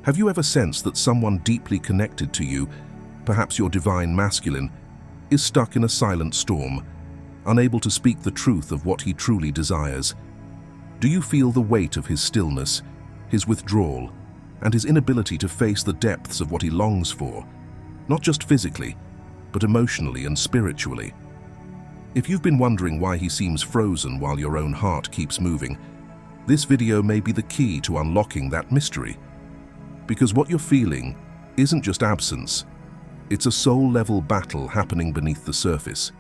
Have you ever sensed that someone deeply connected to you, perhaps your divine masculine, is stuck in a silent storm, unable to speak the truth of what he truly desires? Do you feel the weight of his stillness, his withdrawal, and his inability to face the depths of what he longs for, not just physically, but emotionally and spiritually? If you've been wondering why he seems frozen while your own heart keeps moving, this video may be the key to unlocking that mystery. Because what you're feeling isn't just absence, it's a soul-level battle happening beneath the surface.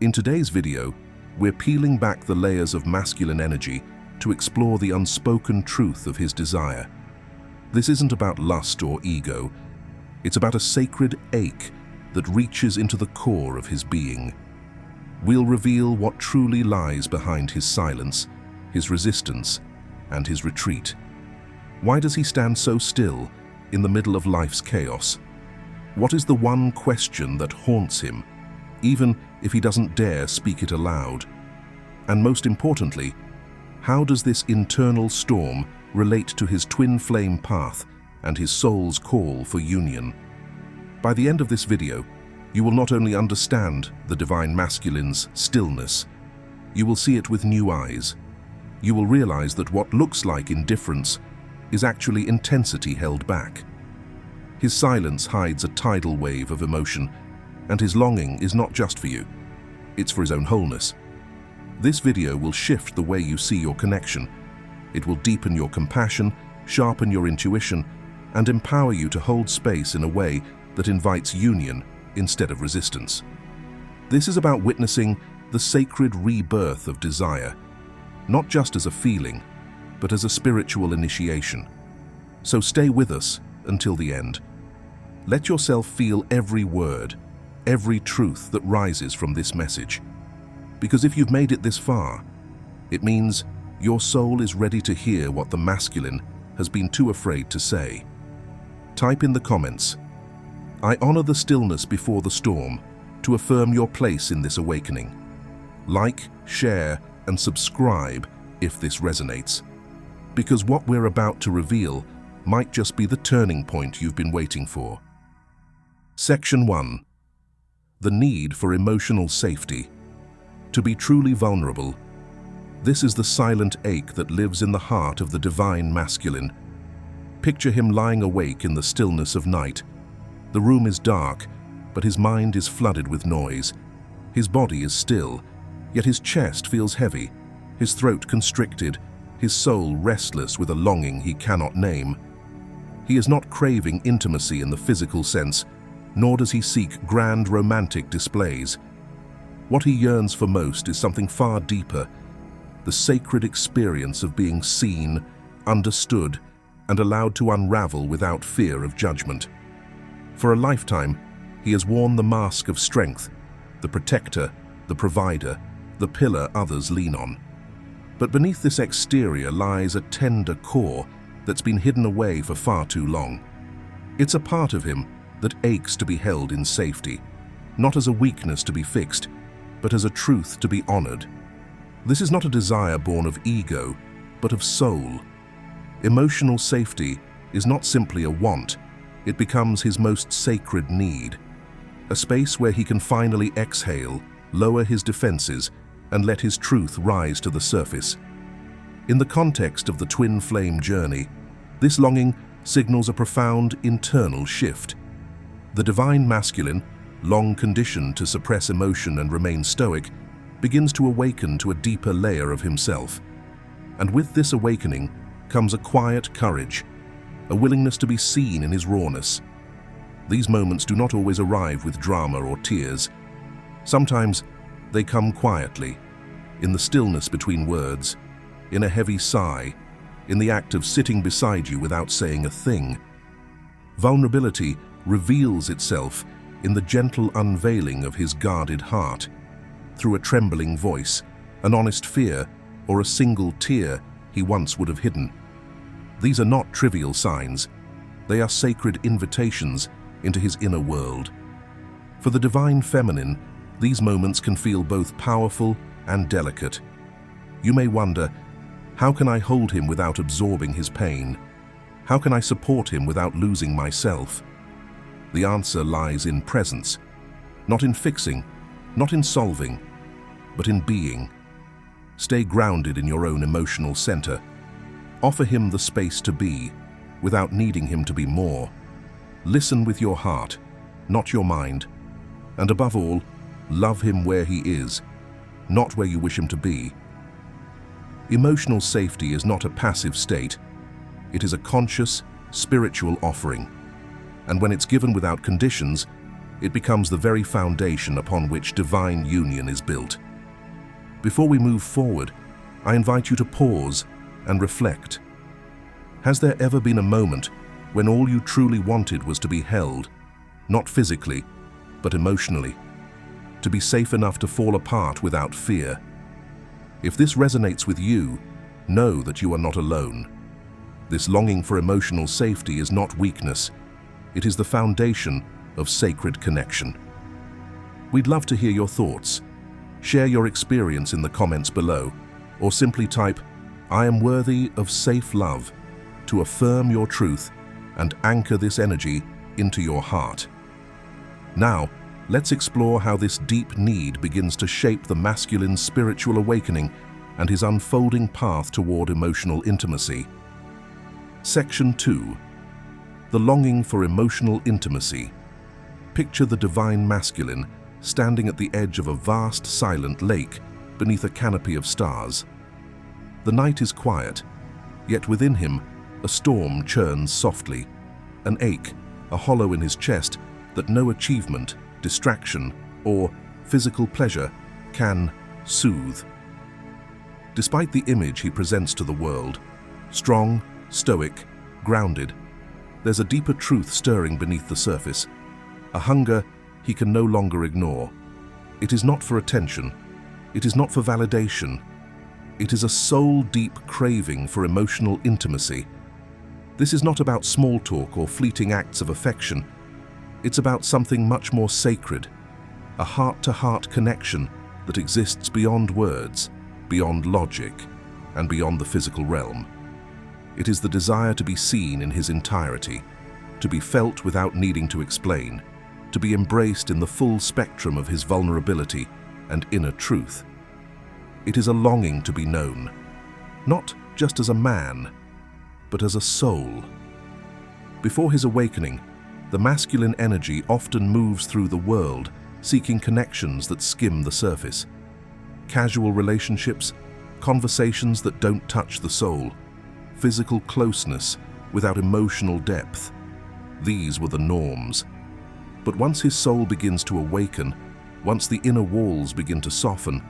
In today's video, we're peeling back the layers of masculine energy to explore the unspoken truth of his desire. This isn't about lust or ego, it's about a sacred ache that reaches into the core of his being. We'll reveal what truly lies behind his silence, his resistance, and his retreat. Why does he stand so still in the middle of life's chaos? What is the one question that haunts him, even if he doesn't dare speak it aloud? And most importantly, how does this internal storm relate to his twin flame path and his soul's call for union? By the end of this video, you will not only understand the divine masculine's stillness, you will see it with new eyes. You will realize that what looks like indifference is actually intensity held back. His silence hides a tidal wave of emotion, and his longing is not just for you, it's for his own wholeness. This video will shift the way you see your connection. It will deepen your compassion, sharpen your intuition, and empower you to hold space in a way that invites union instead of resistance. This is about witnessing the sacred rebirth of desire, not just as a feeling, but as a spiritual initiation. So stay with us until the end. Let yourself feel every word, every truth that rises from this message. Because if you've made it this far, it means your soul is ready to hear what the masculine has been too afraid to say. Type in the comments, "I honor the stillness before the storm," to affirm your place in this awakening. Like, share, and subscribe if this resonates. Because what we're about to reveal might just be the turning point you've been waiting for. Section 1. The need for emotional safety. To be truly vulnerable, this is the silent ache that lives in the heart of the divine masculine. Picture him lying awake in the stillness of night. The room is dark, but his mind is flooded with noise. His body is still, yet his chest feels heavy, his throat constricted, his soul restless with a longing he cannot name. He is not craving intimacy in the physical sense, nor does he seek grand romantic displays. What he yearns for most is something far deeper, the sacred experience of being seen, understood, and allowed to unravel without fear of judgment. For a lifetime, he has worn the mask of strength, the protector, the provider, the pillar others lean on. But beneath this exterior lies a tender core that's been hidden away for far too long. It's a part of him that aches to be held in safety, not as a weakness to be fixed, but as a truth to be honored. This is not a desire born of ego, but of soul. Emotional safety is not simply a want, it becomes his most sacred need. A space where he can finally exhale, lower his defenses, and let his truth rise to the surface. In the context of the twin flame journey, this longing signals a profound internal shift. The divine masculine, long conditioned to suppress emotion and remain stoic, begins to awaken to a deeper layer of himself. And with this awakening comes a quiet courage, a willingness to be seen in his rawness. These moments do not always arrive with drama or tears. Sometimes they come quietly, in the stillness between words, in a heavy sigh, in the act of sitting beside you without saying a thing. Vulnerability reveals itself in the gentle unveiling of his guarded heart, through a trembling voice, an honest fear, or a single tear he once would have hidden. These are not trivial signs. They are sacred invitations into his inner world. For the divine feminine, these moments can feel both powerful and delicate. You may wonder, how can I hold him without absorbing his pain? How can I support him without losing myself? The answer lies in presence, not in fixing, not in solving, but in being. Stay grounded in your own emotional center. Offer him the space to be, without needing him to be more. Listen with your heart, not your mind. And above all, love him where he is, not where you wish him to be. Emotional safety is not a passive state. It is a conscious, spiritual offering. And when it's given without conditions, it becomes the very foundation upon which divine union is built. Before we move forward, I invite you to pause and reflect. Has there ever been a moment when all you truly wanted was to be held, not physically, but emotionally, to be safe enough to fall apart without fear? If this resonates with you, know that you are not alone. This longing for emotional safety is not weakness. It is the foundation of sacred connection. We'd love to hear your thoughts. Share your experience in the comments below, or simply type, "I am worthy of safe love," to affirm your truth and anchor this energy into your heart. Now, let's explore how this deep need begins to shape the masculine's spiritual awakening and his unfolding path toward emotional intimacy. Section 2. The longing for emotional intimacy. Picture the divine masculine standing at the edge of a vast, silent lake beneath a canopy of stars. The night is quiet, yet within him a storm churns softly, an ache, a hollow in his chest that no achievement, distraction, or physical pleasure can soothe. Despite the image he presents to the world, strong, stoic, grounded, there's a deeper truth stirring beneath the surface, a hunger he can no longer ignore. It is not for attention, it is not for validation, it is a soul-deep craving for emotional intimacy. This is not about small talk or fleeting acts of affection. It's about something much more sacred, a heart-to-heart connection that exists beyond words, beyond logic, and beyond the physical realm. It is the desire to be seen in his entirety, to be felt without needing to explain, to be embraced in the full spectrum of his vulnerability and inner truth. It is a longing to be known, not just as a man, but as a soul. Before his awakening, the masculine energy often moves through the world, seeking connections that skim the surface. Casual relationships, conversations that don't touch the soul, physical closeness without emotional depth. These were the norms. But once his soul begins to awaken, once the inner walls begin to soften,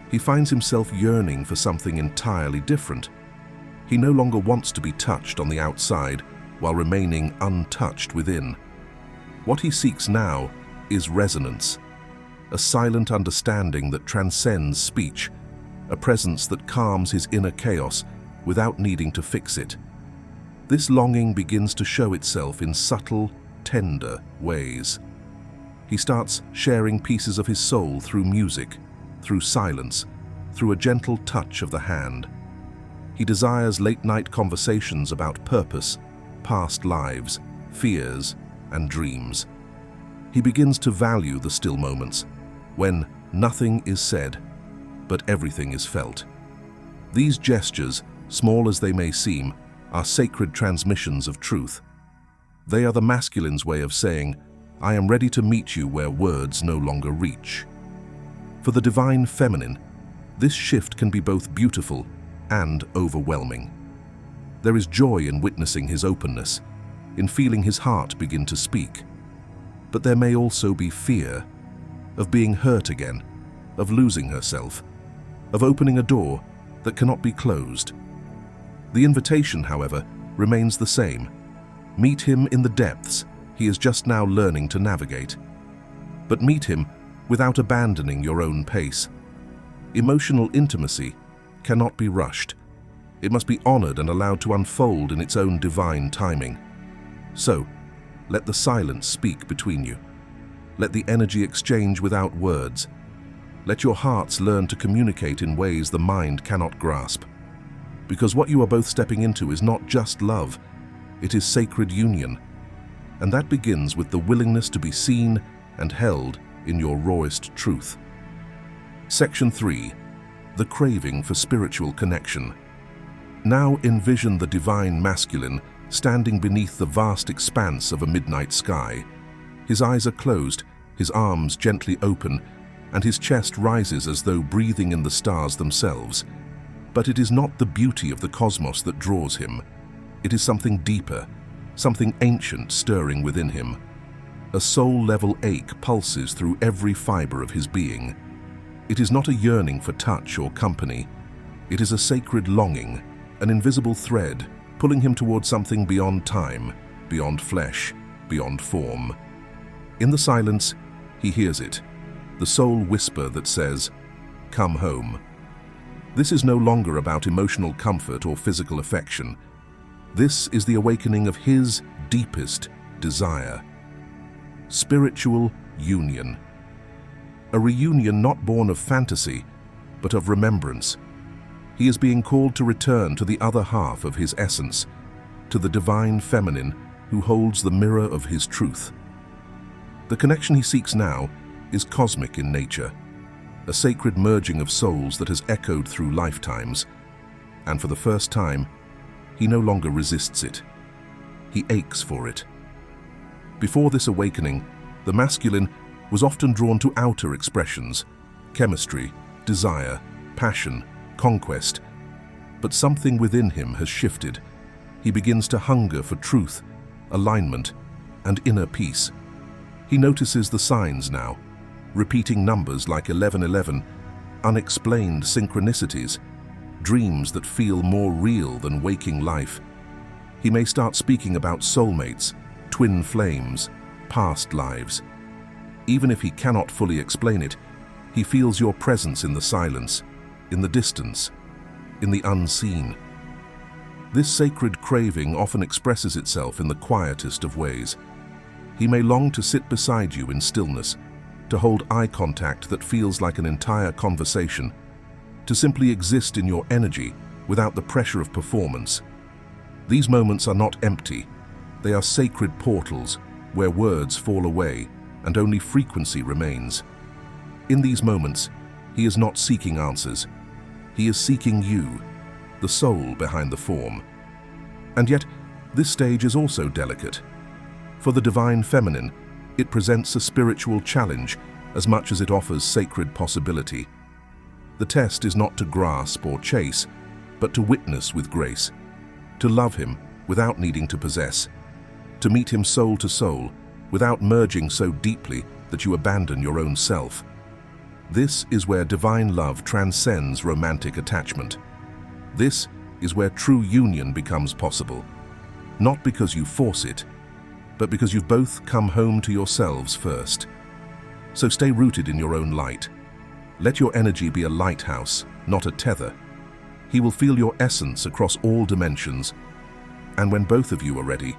he finds himself yearning for something entirely different. He no longer wants to be touched on the outside while remaining untouched within. What he seeks now is resonance, a silent understanding that transcends speech, a presence that calms his inner chaos without needing to fix it. This longing begins to show itself in subtle, tender ways. He starts sharing pieces of his soul through music, through silence, through a gentle touch of the hand. He desires late-night conversations about purpose, past lives, fears, and dreams. He begins to value the still moments, when nothing is said, but everything is felt. These gestures, small as they may seem, are sacred transmissions of truth. They are the masculine's way of saying, "I am ready to meet you where words no longer reach." For the divine feminine, this shift can be both beautiful and overwhelming. There is joy in witnessing his openness, in feeling his heart begin to speak. But there may also be fear of being hurt again, of losing herself, of opening a door that cannot be closed. The invitation, however, remains the same. Meet him in the depths he is just now learning to navigate. But meet him without abandoning your own pace. Emotional intimacy cannot be rushed. It must be honored and allowed to unfold in its own divine timing. So, let the silence speak between you. Let the energy exchange without words. Let your hearts learn to communicate in ways the mind cannot grasp. Because what you are both stepping into is not just love, It is sacred union, and that begins with the willingness to be seen and held in your rawest truth. Section 3. The craving for spiritual connection. Now envision the divine masculine standing beneath the vast expanse of a midnight sky. His eyes are closed, his arms gently open, and his chest rises as though breathing in the stars themselves. But it is not the beauty of the cosmos that draws him. It is something deeper, something ancient stirring within him. A soul-level ache pulses through every fiber of his being. It is not a yearning for touch or company. It is a sacred longing, an invisible thread pulling him towards something beyond time, beyond flesh, beyond form. In the silence, he hears it, the soul whisper that says, "Come home." This is no longer about emotional comfort or physical affection. This is the awakening of his deepest desire. Spiritual union. A reunion not born of fantasy, but of remembrance. He is being called to return to the other half of his essence, to the divine feminine who holds the mirror of his truth. The connection he seeks now is cosmic in nature, a sacred merging of souls that has echoed through lifetimes, and for the first time, he no longer resists it. He aches for it. Before this awakening, the masculine was often drawn to outer expressions, chemistry, desire, passion, conquest, but something within him has shifted. He begins to hunger for truth, alignment, and inner peace. He notices the signs now, repeating numbers like 1111, unexplained synchronicities, dreams that feel more real than waking life. He may start speaking about soulmates, twin flames, past lives. Even if he cannot fully explain it, he feels your presence in the silence, in the distance, in the unseen. This sacred craving often expresses itself in the quietest of ways. He may long to sit beside you in stillness, to hold eye contact that feels like an entire conversation, to simply exist in your energy without the pressure of performance. These moments are not empty. They are sacred portals where words fall away and only frequency remains. In these moments, he is not seeking answers. He is seeking you, the soul behind the form. And yet, this stage is also delicate. For the divine feminine, it presents a spiritual challenge as much as it offers sacred possibility. The test is not to grasp or chase, but to witness with grace, to love him without needing to possess, to meet him soul to soul without merging so deeply that you abandon your own self. This is where divine love transcends romantic attachment. This is where true union becomes possible, not because you force it, but because you've both come home to yourselves first. So stay rooted in your own light. Let your energy be a lighthouse, not a tether. He will feel your essence across all dimensions. And when both of you are ready,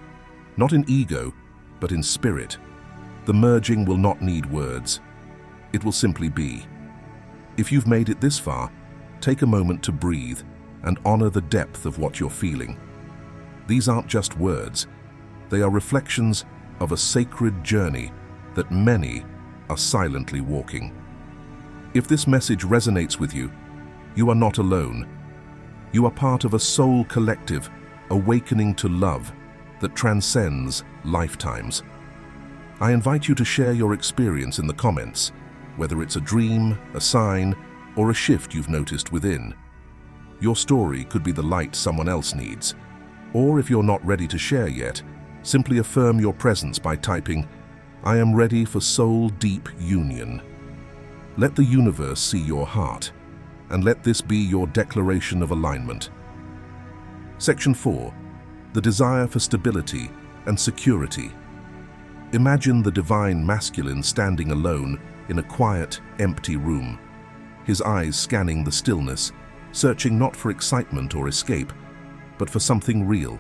not in ego, but in spirit, the merging will not need words. It will simply be. If you've made it this far, take a moment to breathe and honor the depth of what you're feeling. These aren't just words. They are reflections of a sacred journey that many are silently walking. If this message resonates with you, you are not alone. You are part of a soul collective awakening to love that transcends lifetimes. I invite you to share your experience in the comments, whether it's a dream, a sign, or a shift you've noticed within. Your story could be the light someone else needs. Or if you're not ready to share yet, simply affirm your presence by typing, "I am ready for soul-deep union." Let the universe see your heart, and let this be your declaration of alignment. Section 4. The desire for stability and security. Imagine the divine masculine standing alone in a quiet, empty room, his eyes scanning the stillness, searching not for excitement or escape, but for something real.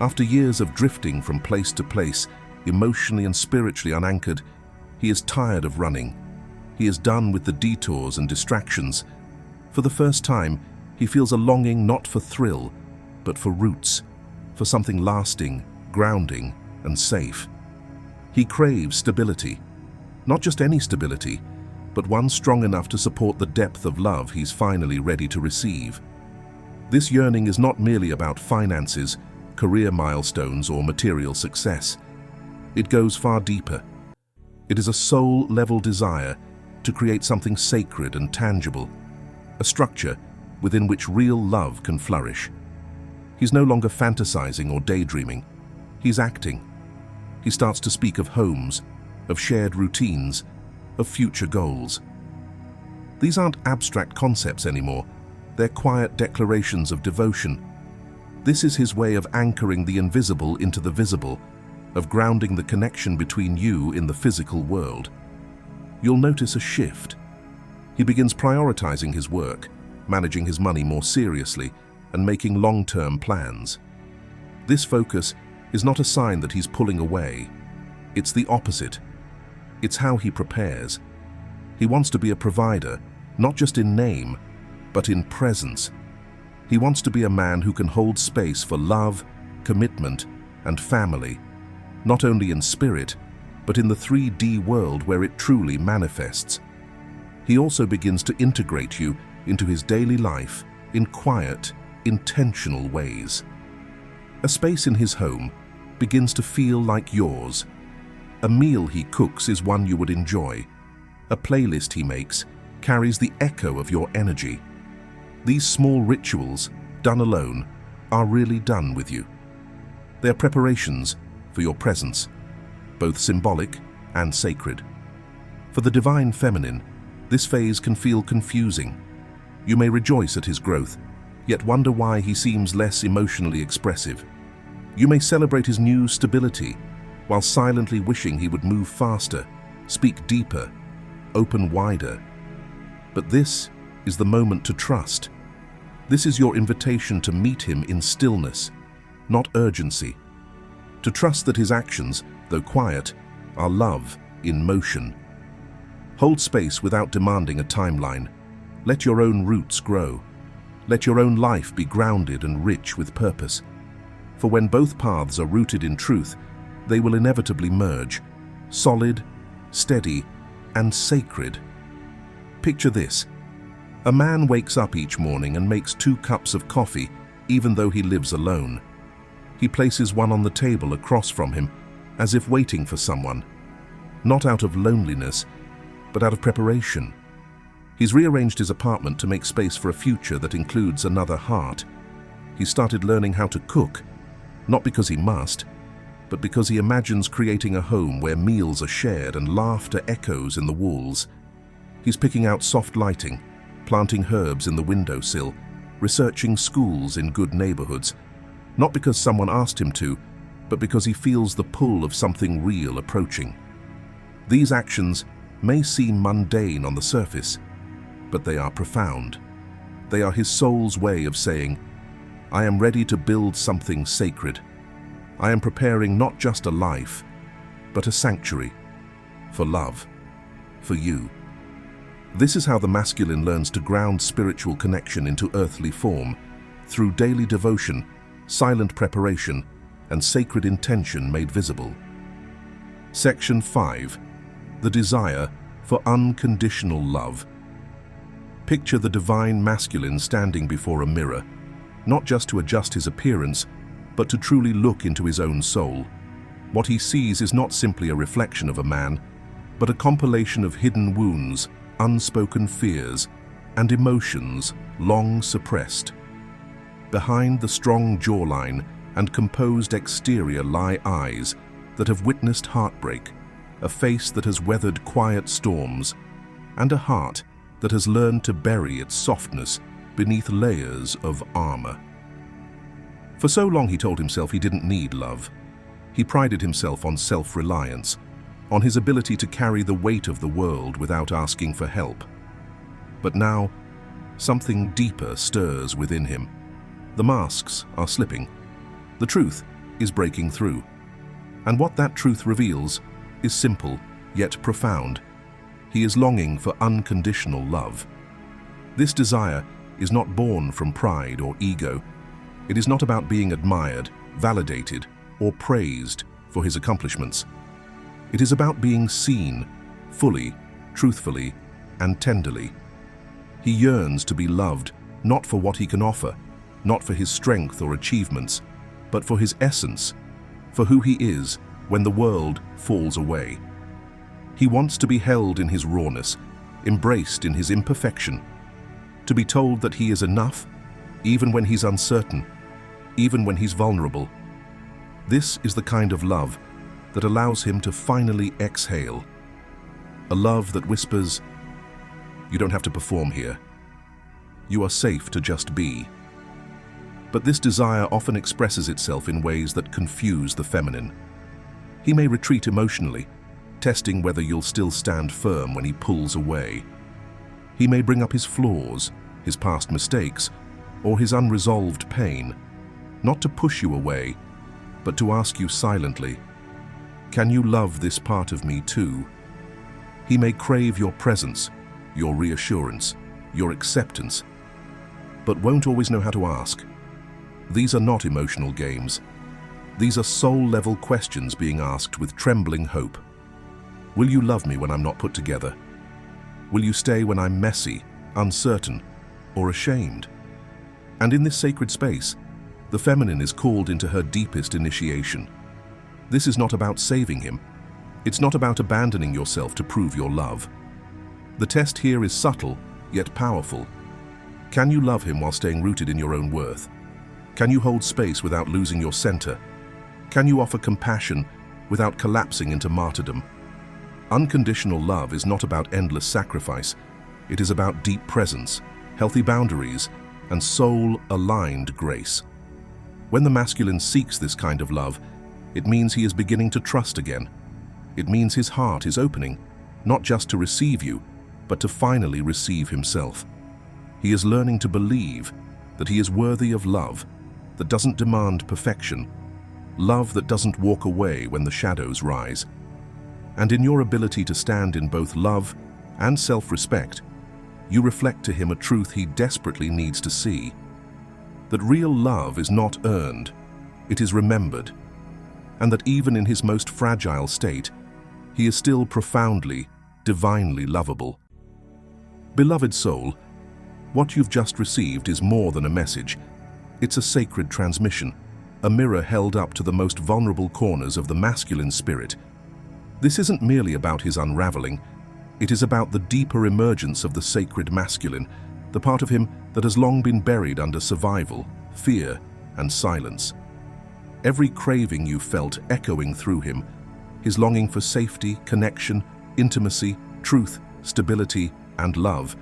After years of drifting from place to place, emotionally and spiritually unanchored, he is tired of running. He is done with the detours and distractions. For the first time, he feels a longing not for thrill, but for roots, for something lasting, grounding, and safe. He craves stability, not just any stability, but one strong enough to support the depth of love he's finally ready to receive. This yearning is not merely about finances, career milestones, or material success. It goes far deeper. It is a soul-level desire to create something sacred and tangible, a structure within which real love can flourish. He's no longer fantasizing or daydreaming. He's acting. He starts to speak of homes, of shared routines, of future goals. These aren't abstract concepts anymore. They're quiet declarations of devotion. This is his way of anchoring the invisible into the visible, of grounding the connection between you in the physical world. You'll notice a shift. He begins prioritizing his work, managing his money more seriously, and making long-term plans. This focus is not a sign that he's pulling away. It's the opposite. It's how he prepares. He wants to be a provider, not just in name, but in presence. He wants to be a man who can hold space for love, commitment, and family, not only in spirit, but in the 3D world where it truly manifests. He also begins to integrate you into his daily life in quiet, intentional ways. A space in his home begins to feel like yours. A meal he cooks is one you would enjoy. A playlist he makes carries the echo of your energy. These small rituals, done alone, are really done with you. They are preparations for your presence, both symbolic and sacred. For the divine feminine, this phase can feel confusing. You may rejoice at his growth, yet wonder why he seems less emotionally expressive. You may celebrate his new stability, while silently wishing he would move faster, speak deeper, open wider. But this is the moment to trust. This is your invitation to meet him in stillness, not urgency. To trust that his actions, though quiet, are love in motion. Hold space without demanding a timeline. Let your own roots grow. Let your own life be grounded and rich with purpose. For when both paths are rooted in truth, they will inevitably merge, solid, steady, and sacred. Picture this. A man wakes up each morning and makes 2 cups of coffee, even though he lives alone. He places one on the table across from him, as if waiting for someone. Not out of loneliness, but out of preparation. He's rearranged his apartment to make space for a future that includes another heart. He started learning how to cook, not because he must, but because he imagines creating a home where meals are shared and laughter echoes in the walls. He's picking out soft lighting, planting herbs in the windowsill, researching schools in good neighborhoods, not because someone asked him to, but because he feels the pull of something real approaching. These actions may seem mundane on the surface, but they are profound. They are his soul's way of saying, I am ready to build something sacred. I am preparing not just a life, but a sanctuary, for love, for you. This is how the masculine learns to ground spiritual connection into earthly form, through daily devotion, silent preparation, and sacred intention made visible. Section 5. The desire for unconditional love. Picture the divine masculine standing before a mirror, not just to adjust his appearance, but to truly look into his own soul. What he sees is not simply a reflection of a man, but a compilation of hidden wounds, unspoken fears, and emotions long suppressed. Behind the strong jawline and composed exterior lie eyes that have witnessed heartbreak, a face that has weathered quiet storms, and a heart that has learned to bury its softness beneath layers of armor. For so long he told himself he didn't need love. He prided himself on self-reliance, on his ability to carry the weight of the world without asking for help. But now, something deeper stirs within him. The masks are slipping. The truth is breaking through. And what that truth reveals is simple, yet profound. He is longing for unconditional love. This desire is not born from pride or ego. It is not about being admired, validated, or praised for his accomplishments. It is about being seen, fully, truthfully, and tenderly. He yearns to be loved, not for what he can offer, not for his strength or achievements, but for his essence, for who he is when the world falls away. He wants to be held in his rawness, embraced in his imperfection, to be told that he is enough, even when he's uncertain, even when he's vulnerable. This is the kind of love that allows him to finally exhale. A love that whispers, "You don't have to perform here. You are safe to just be." But this desire often expresses itself in ways that confuse the feminine. He may retreat emotionally, testing whether you'll still stand firm when he pulls away. He may bring up his flaws, his past mistakes, or his unresolved pain, not to push you away, but to ask you silently, "Can you love this part of me too?" He may crave your presence, your reassurance, your acceptance, but won't always know how to ask. These are not emotional games. These are soul-level questions being asked with trembling hope. Will you love me when I'm not put together? Will you stay when I'm messy, uncertain, or ashamed? And in this sacred space, the feminine is called into her deepest initiation. This is not about saving him. It's not about abandoning yourself to prove your love. The test here is subtle, yet powerful. Can you love him while staying rooted in your own worth? Can you hold space without losing your center? Can you offer compassion without collapsing into martyrdom? Unconditional love is not about endless sacrifice. It is about deep presence, healthy boundaries, and soul-aligned grace. When the masculine seeks this kind of love, it means he is beginning to trust again. It means his heart is opening, not just to receive you, but to finally receive himself. He is learning to believe that he is worthy of love that doesn't demand perfection, love that doesn't walk away when the shadows rise. And in your ability to stand in both love and self-respect, you reflect to him a truth he desperately needs to see. That real love is not earned, it is remembered. And that even in his most fragile state, he is still profoundly, divinely lovable. Beloved soul, what you've just received is more than a message. It's a sacred transmission, a mirror held up to the most vulnerable corners of the masculine spirit. This isn't merely about his unraveling. It is about the deeper emergence of the sacred masculine, the part of him that has long been buried under survival, fear, and silence. Every craving you felt echoing through him, his longing for safety, connection, intimacy, truth, stability, and love,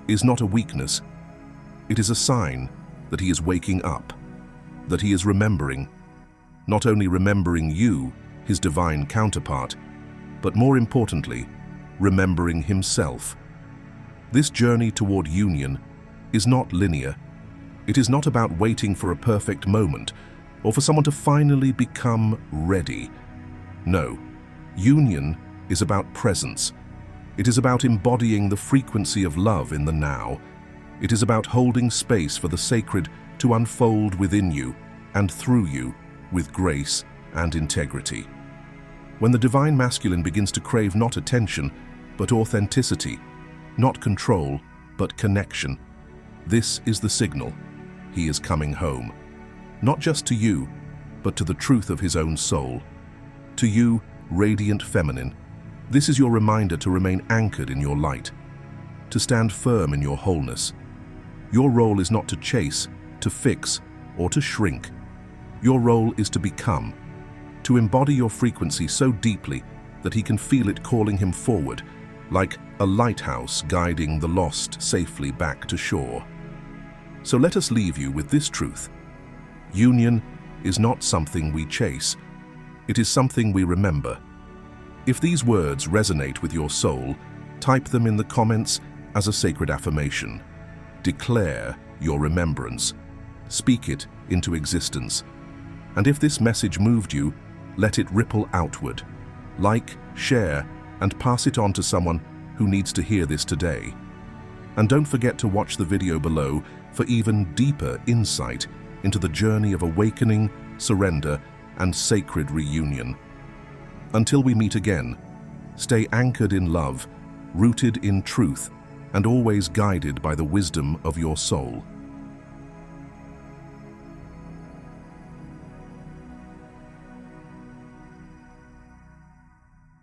is not a weakness. It is a sign that he is waking up, that he is remembering, not only remembering you, his divine counterpart, but more importantly, remembering himself. This journey toward union is not linear. It is not about waiting for a perfect moment or for someone to finally become ready. No, union is about presence. It is about embodying the frequency of love in the now. It is about holding space for the sacred to unfold within you and through you with grace and integrity. When the divine masculine begins to crave not attention, but authenticity, not control, but connection, this is the signal. He is coming home. Not just to you, but to the truth of his own soul. To you, radiant feminine, this is your reminder to remain anchored in your light, to stand firm in your wholeness. Your role is not to chase, to fix, or to shrink. Your role is to become, to embody your frequency so deeply that he can feel it calling him forward, like a lighthouse guiding the lost safely back to shore. So let us leave you with this truth. Union is not something we chase. It is something we remember. If these words resonate with your soul, type them in the comments as a sacred affirmation. Declare your remembrance. Speak it into existence. And if this message moved you, let it ripple outward. Like, share, and pass it on to someone who needs to hear this today. And don't forget to watch the video below for even deeper insight into the journey of awakening, surrender, and sacred reunion. Until we meet again, stay anchored in love, rooted in truth, and always guided by the wisdom of your soul.